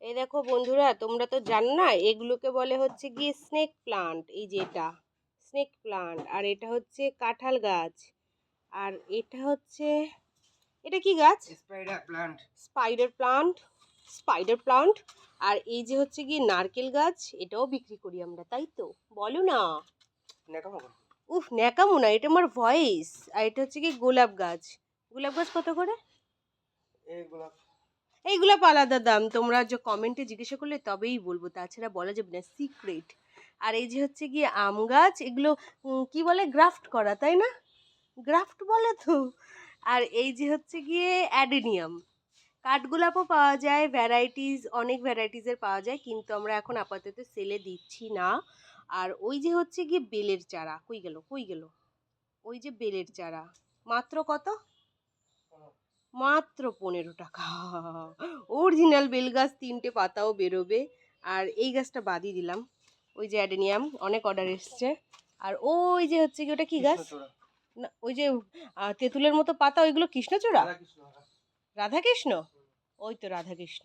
এই দেখো বন্ধুরা, তোমরা তো জানো না, এগুলোকে বলে হচ্ছে গিয়ে স্নেক প্লান্ট। এই যে এটা স্নেক প্লান্ট, আর এটা হচ্ছে কাঁঠাল গাছ, আর এটা হচ্ছে, এটা কি গাছ? Spider plant. Spider plant, spider plant. আর এই যে হচ্ছে গিয়ে নারকেল গাছ, এটাও বিক্রি করি আমরা, তাই তো? বলো না। উফ, ন্যাকামো না, এটা আমার ভয়েস। আর এটা হচ্ছে কি গোলাপ গাছ। গোলাপ গাছ কত করে? এইগুলো আলাদা দাম, তোমরা যে কমেন্টে জিজ্ঞাসা করলে তবেই বলবো, তাছাড়া বলা যাবে না, সিক্রেট। আর এই যে হচ্ছে গিয়ে আম গাছ, এগুলো কি বলে, গ্রাফট করা, তাই না? গ্রাফট বলে তো। আর এই যে হচ্ছে গিয়ে অ্যাডেনিয়াম। কাঠগোলাপও পাওয়া যায়, ভ্যারাইটিস, অনেক ভ্যারাইটিসের পাওয়া যায়, কিন্তু আমরা এখন আপাতত সেলে দিচ্ছি না। আর ওই যে হচ্ছে গিয়ে বেলের চারা, কই গেল কই গেল, ওই যে বেলের চারা, মাত্র কত? মাত্র 15 টাকা। অরিজিনাল বেল গাছ, 3টে পাতাও বেরোবে। আর এই গাছটা বাদই দিলাম, ওই যে অ্যাডেনিয়াম, অনেক অর্ডার এসছে। আর ওই যে হচ্ছে কি, ওটা কি গাছ? না, ওই যে তেঁতুলের মতো পাতা, ওইগুলো কৃষ্ণচূড়া, রাধাকৃষ্ণ। ওই তো রাধাকৃষ্ণ।